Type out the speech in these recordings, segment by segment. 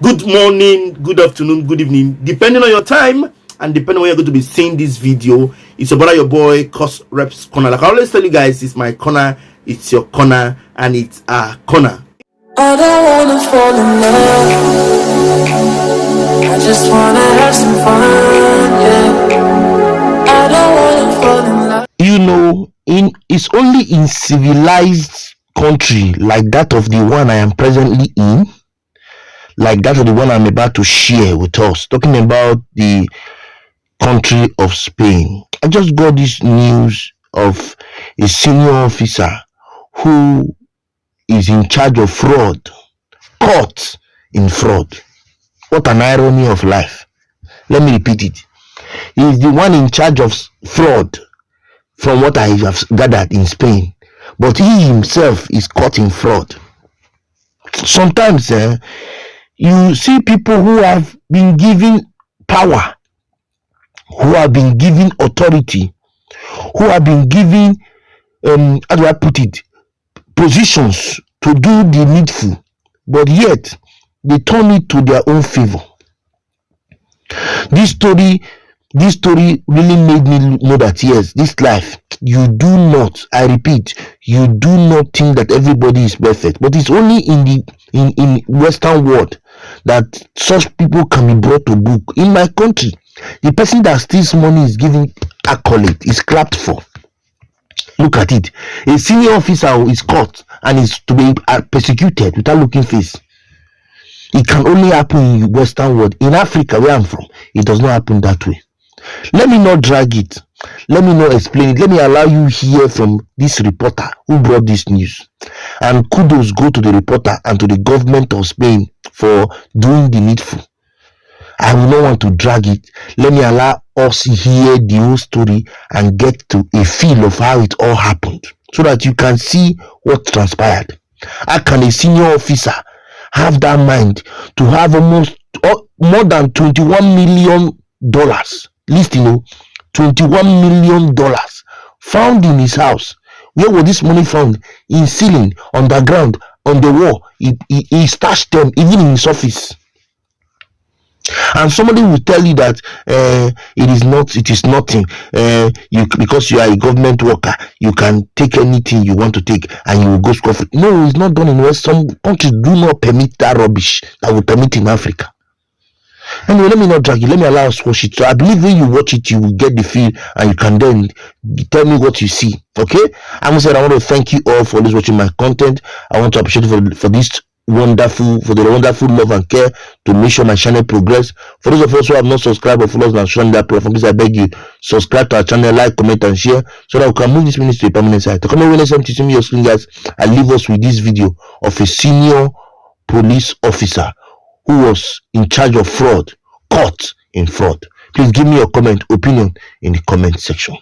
Good morning, good afternoon, good evening, depending on your time and depending on when you're going to be seeing this video. It's your brother, your boy, courserepscorner. Like I always tell you guys, it's my corner, it's your corner, and it's our corner. I don't wanna fall in love, I just wanna have some fun, yeah. I don't wanna fall in love. You know, it's only in civilized country like that of the one I am presently in, like that of the one I'm about to share with us, talking about the country of Spain. I just got this news of a senior officer who is in charge of fraud, caught in fraud. What an irony of life. Let me repeat it. He is the one in charge of fraud, from what I have gathered, in Spain, but he himself is caught in fraud. Sometimes you see people who have been given power, who have been given authority, who have been given how do I put it, positions to do the needful, but yet they turn it to their own favor. This story really made me know that yes, this life, you do not, I repeat, you do not think that everybody is perfect, but it's only in Western world that such people can be brought to book. In my country, the person that steals money is given accolade, is clapped for. Look at it. A senior officer is caught and is to be persecuted without looking face. It can only happen in Western world. In Africa, where I'm from, it does not happen that way. Let me not drag it. Let me not explain it. Let me allow you hear from this reporter who brought this news. And kudos go to the reporter and to the government of Spain for doing the needful. I will not want to drag it. Let me allow us hear the whole story and get to a feel of how it all happened, so that you can see what transpired. How can a senior officer have that mind to have almost more than $21 million? List, $21 million found in his house. Where was this money found? In ceiling, underground, on the wall. He stashed them even in his office. And somebody will tell you that it is nothing. Because you are a government worker, you can take anything you want to take and you will go scot free. No, it's not done in West. Some countries do not permit that rubbish that will permit in Africa. Anyway, let me not drag you. Let me allow us watch it. So I believe when you watch it, you will get the feel and you can then tell me what you see. Okay? I want to thank you all for always watching my content. I want to appreciate you for this wonderful love and care to make sure my channel progress. For those of us who have not subscribed or followed us on social media platform, please I beg you, subscribe to our channel, like, comment and share, so that we can move this ministry to a permanent site. To come away, to see me your screen, guys, I leave us with this video of a senior police officer who was in charge of fraud, caught in fraud. Please give me your opinion in the comment section.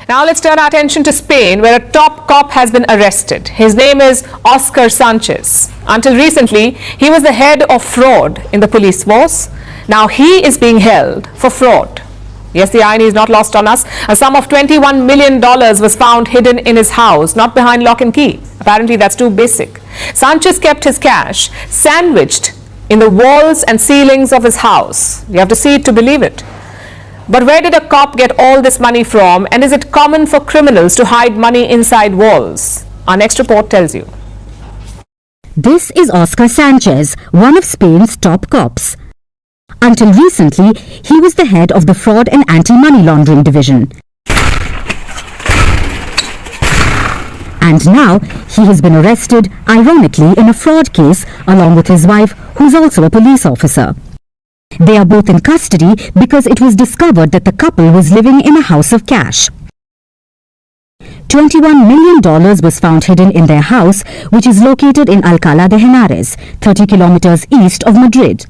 Now let's turn our attention to Spain, where a top cop has been arrested. His name is Oscar Sanchez. Until recently, he was the head of fraud in the police force. Now he is being held for fraud. Yes, the irony is not lost on us. A sum of $21 million was found hidden in his house, not behind lock and key. Apparently that's too basic. Sanchez kept his cash sandwiched in the walls and ceilings of his house. You have to see it to believe it. But where did a cop get all this money from, and is it common for criminals to hide money inside walls? Our next report tells you. This is Oscar Sanchez, one of Spain's top cops. Until recently, he was the head of the Fraud and Anti-Money Laundering Division. And now, he has been arrested, ironically, in a fraud case along with his wife, who's also a police officer. They are both in custody because it was discovered that the couple was living in a house of cash. $21 million was found hidden in their house, which is located in Alcalá de Henares, 30 kilometers east of Madrid.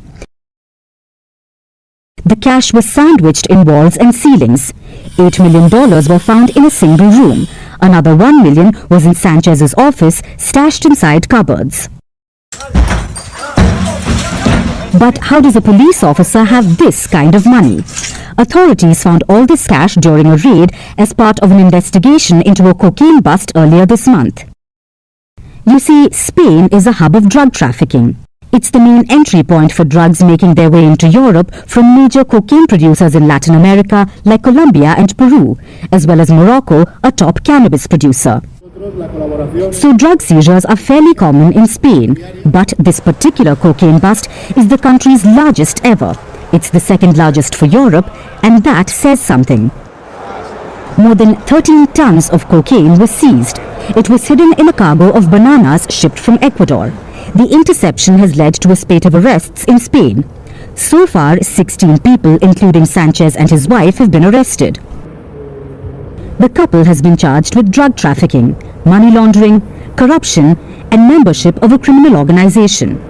The cash was sandwiched in walls and ceilings. $8 million were found in a single room. Another $1 million was in Sanchez's office, stashed inside cupboards. But how does a police officer have this kind of money? Authorities found all this cash during a raid as part of an investigation into a cocaine bust earlier this month. You see, Spain is a hub of drug trafficking. It's the main entry point for drugs making their way into Europe from major cocaine producers in Latin America like Colombia and Peru, as well as Morocco, a top cannabis producer. So drug seizures are fairly common in Spain, but this particular cocaine bust is the country's largest ever. It's the second largest for Europe, and that says something. More than 13 tons of cocaine was seized. It was hidden in a cargo of bananas shipped from Ecuador. The interception has led to a spate of arrests in Spain. So far, 16 people, including Sanchez and his wife, have been arrested. The couple has been charged with drug trafficking, money laundering, corruption, and membership of a criminal organization.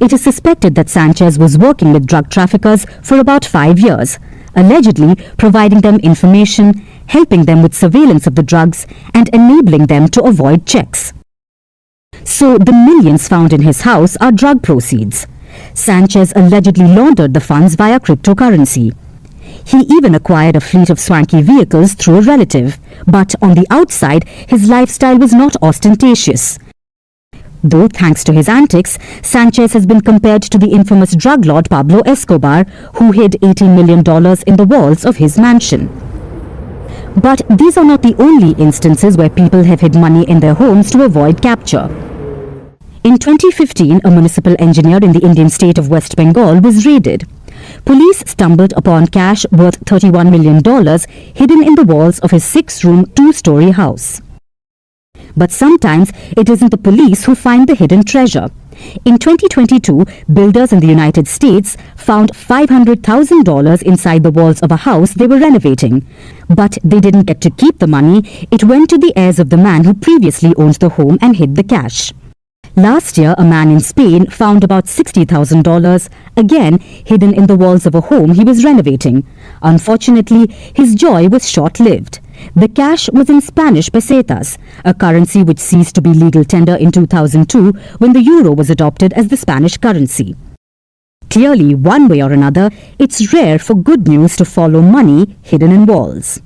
It is suspected that Sanchez was working with drug traffickers for about 5 years, allegedly providing them information, helping them with surveillance of the drugs, and enabling them to avoid checks. So the millions found in his house are drug proceeds. Sanchez allegedly laundered the funds via cryptocurrency. He even acquired a fleet of swanky vehicles through a relative, but on the outside, his lifestyle was not ostentatious. Though, thanks to his antics, Sanchez has been compared to the infamous drug lord Pablo Escobar, who hid $18 million in the walls of his mansion. But these are not the only instances where people have hid money in their homes to avoid capture. In 2015, a municipal engineer in the Indian state of West Bengal was raided. Police stumbled upon cash worth $31 million hidden in the walls of his 6-room, 2-story house. But sometimes it isn't the police who find the hidden treasure. In 2022, builders in the United States found $500,000 inside the walls of a house they were renovating. But they didn't get to keep the money. It went to the heirs of the man who previously owned the home and hid the cash. Last year, a man in Spain found about $60,000, again hidden in the walls of a home he was renovating. Unfortunately, his joy was short-lived. The cash was in Spanish pesetas, a currency which ceased to be legal tender in 2002 when the euro was adopted as the Spanish currency. Clearly, one way or another, it's rare for good news to follow money hidden in walls.